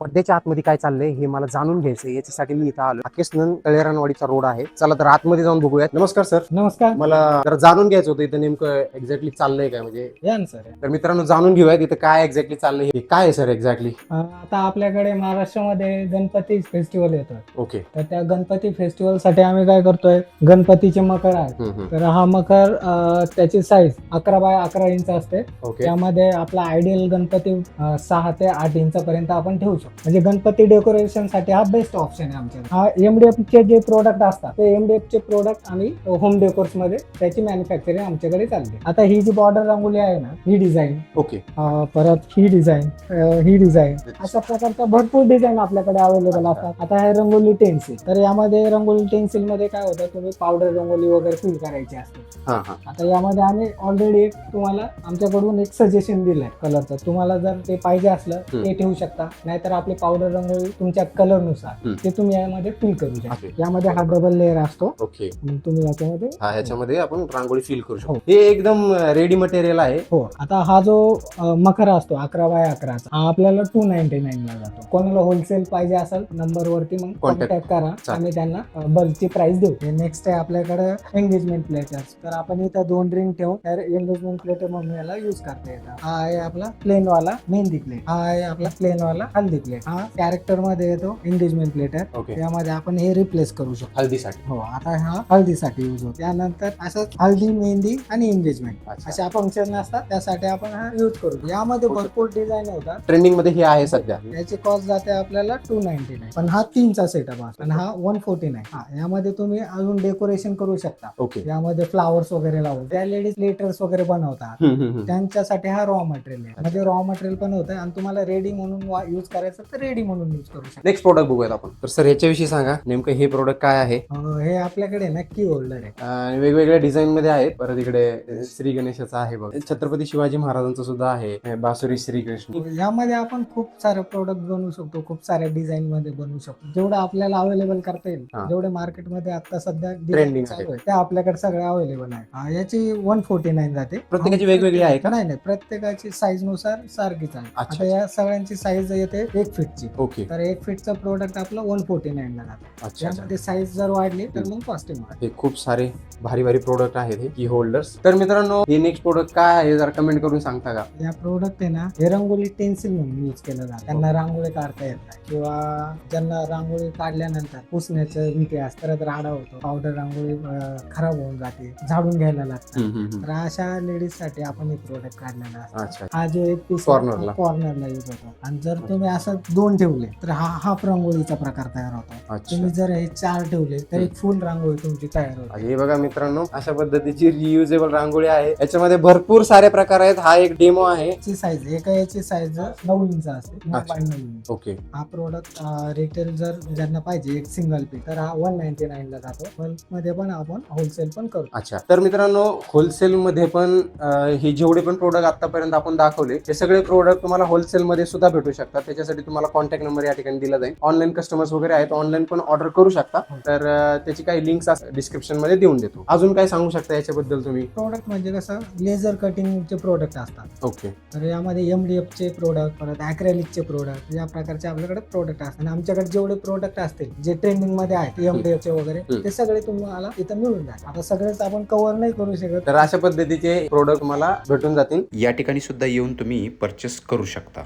पड्ड्याच्या आतमध्ये काय चाललंय हे मला जाणून घ्यायचंय, याच्यासाठी मी इथं आलो. पाकिस्तान तळेरानवाडीचा रोड आहे. चला तर आतमध्ये जाऊन बघूयात. नमस्कार सर. नमस्कार. मला जरा जाणून घ्यायचं होतं इथं नेमकं एक्झॅक्टली चाललंय काय, म्हणजे या ना सर. तर मित्रांनो जाणून घेऊयात इथं काय एक्झॅक्टली चाललंय, हे काय आहे सर एक्झॅक्टली. आता आपल्याकडे महाराष्ट्रामध्ये गणपती फेस्टिवल येतात. ओके. तर त्या गणपती फेस्टिवल साठी आम्ही काय करतोय, गणपतीचे मकर आहेत. तर हा मकर त्याची साईज 11x11 इंच असते. ओके. त्यामध्ये आपला आयडियल गणपती 6 ते 8 इंचापर्यंत आपण ठेवू शकतो. म्हणजे गणपती डेकोरेशन साठी हा बेस्ट ऑप्शन आहे आमच्याकडे. हा MDF चे जे प्रोडक्ट असतात ते MDF चे प्रोडक्ट आम्ही होम डेकोर्स मध्ये त्याची मॅन्युफॅक्चरिंग आमच्याकडे चालते. आता ही जी बॉर्डर रांगोळी आहे ना, ही डिझाईन, ओके. परत ही डिझाईन, ही डिझाईन, अशा प्रकारच्या भरपूर डिझाईन आपल्याकडे अवेलेबल असतात. आता हे रंगोली टेन्सिल, तर यामध्ये रंगोली टेन्सिल मध्ये काय होतं, तुम्ही पावडर रंगोली वगैरे फिल करायची असते. आता यामध्ये आम्ही ऑलरेडी तुम्हाला आमच्याकडून एक सजेशन दिलंय कलरचं. तुम्हाला जर ते पाहिजे असलं ते ठेवू शकता, नाहीतर आपली पावडर रंगोली तुमच्या कलर नुसार ते तुम्ही यामध्ये फिल करू शकता. यामध्ये हा डबल लेअर असतो. ओके. तुम्ही याच्यामध्ये ह्याच्यामध्ये आपण रांगोळी फील करू शकतो. हे एकदम रेडी मटेरियल आहे. हो. आता हा जो मकर असतो 11x11 हा आपल्याला 299 ला जातो. कोणाला होलसेल पाहिजे असेल नंबर वरती मग कॉन्टॅक्ट करा, आम्ही त्यांना बल्कची प्राइस देऊ. नेक्स्ट आहे आपल्याकडे एंगेजमेंट प्लेटर्स. तर आपण इथं 2 रिंग ठेवून एंगेजमेंट प्लेटर म्हणून याला युज करता येतात. हा आहे आपला प्लेन वाला मेहंदी प्लेट, हा आहे आपला प्लेन वाला हल्दी प्लेट. हा कॅरेक्टर मध्ये येतो एंगेजमेंट प्लेटर. त्यामध्ये आपण हे रिप्लेस करू शकतो हल्दीसाठी. हो. आता हा हल्दीसाठी युज होतो. त्यानंतर असंच हल्दी, मेहंदी आणि एंगेजमेंट अशा फंक्शन असतात, त्यासाठी आपण हा युज करू. यामध्ये भरपूर डिझाईन होतात. ट्रेंडिंग मध्ये हे आहे सध्या. याची कॉस्ट जाते आपल्याला 299, पण हा 3चा सेटअप असतो आणि हा 149. हा यामध्ये तुम्ही अजून डेकोरेशन करू शकता. ओके. यामध्ये फ्लावर्स वगैरे लावून त्या लेडीज लेटर्स वगैरे बनवतात, त्यांच्यासाठी हा रॉ मटेरियल आहे. म्हणजे रॉ मटेरियल पण होतं आणि तुम्हाला रेडी म्हणून युज करायचं तर रेडी म्हणून युज करू शकता. नेक्स्ट प्रोडक्ट बघूयात आपण. तर सर याच्याविषयी सांगा, नेमकं हे प्रोडक्ट काय आहे. हे आपल्याकडे नक्की होल्डर आहे आणि वेगवेगळ्या डिझाईन मध्ये आहेत. परत इकडे श्री गणेशाचा आहे बघ, छत्रपती शिवाजी महाराजांचं सुद्धा आहे, बासुरी श्रीकृष्ण. यामध्ये आपण खूप सारे प्रोडक्ट बनवू शकतो, खूप साऱ्या डिझाईन मध्ये बनवू शकतो. जेवढं आपल्याला अवेलेबल करता येईल, जेवढे मार्केटमध्ये आता सध्या ट्रेंडिंग आहे त्या आपल्याकडे सगळे अवेलेबल आहे. याची 149 जाते. प्रत्येकाची वेगवेगळी आहे का? नाही, प्रत्येकाची साईज नुसार सारखीच आहे. आता या सगळ्यांची साईज येते 1 फीटची. ओके. तर 1 फीटचं प्रोडक्ट आपलं 149 ला जातं. यामध्ये साईज जर वाढली तर मग कॉस्टिंग वाढते. हे खूप सारे भारी भारी प्रोडक्ट आहेत हे की होल्डर्स. तर मित्रांनो हे नेक्स्ट प्रोडक्ट काय आहे जरा कमेंट करून सांगता का. या प्रोडक्ट आहे ना, हे रंगोली टेन्सिल म्हणून यूज केलं जातं. त्यांना रांगोळी काढता येत नाही किंवा ज्यांना रांगोळी काढल्यानंतर पुसण्याचं भीती असते, परत राडा होतो, पावडर रांगोळी खराब होऊन जाते, झाडून घ्यायला लागतं. तर अशा लेडीज साठी आपण एक प्रोडक्ट काढलेला असतो. हा जो एक पीस कॉर्नरला यूज होतो. आणि जर तुम्ही असं 2 ठेवले तर हा हाफ रांगोळीचा प्रकार तयार होतो. तुम्ही जर हे 4 ठेवले तर एक फुल रांगोळी तुमची तयार होते. हे बघा मित्रांनो, अशा पद्धतीची रियुजेबल रांगोळी आहे. याच्यामध्ये भरपूर सारे प्रकार आहेत. हा एक डेमो आहे. याची साईज याची साईज 9 इंच असते. 9x9 inch. ओके. हा प्रोडक्ट रिटेल जर ज्यांना पाहिजे एक सिंगल पीस तर हा 199 ला जातो. बल्क मध्ये पण आपण होलसेल पण करू. अच्छा. तर मित्रांनो होलसेल मध्ये पण हे जेवढे पण प्रोडक्ट आतापर्यंत आपण दाखवले हे सगळे प्रोडक्ट तुम्हाला होलसेल मध्ये सुद्धा भेटू शकतात. त्याच्यासाठी तुम्हाला कॉन्टॅक्ट नंबर या ठिकाणी दिला जाईल. ऑनलाईन कस्टमर्स वगैरे आहेत, ऑनलाईन पण ऑर्डर करू शकता. तर त्याची काही लिंक्स डिस्क्रिप्शन मध्ये देऊन देतो. अजून काय सांगू शकता याच्याबद्दल तुम्ही. प्रोडक्ट म्हणजे कसं लेझर कटिंगचे प्रोडक्ट असतात. ओके. तर यामध्ये MDF चे प्रोडक्ट, परत ॲक्रेलिक चे प्रोडक्ट, या प्रकारचे आपल्याकडे प्रोडक्ट असतात. आणि आमच्याकडे जेवढे प्रोडक्ट असतील जे ट्रेंडिंग मध्ये आहेत MDF चे वगैरे, ते सगळे तुम्हाला इथं मिळून जातात. आता सगळेच आपण कव्हर नाही करू शकत, तर अशा पद्धतीचे प्रोडक्ट मला भेटून जातील. या ठिकाणी सुद्धा येऊन तुम्ही परचेस करू शकता.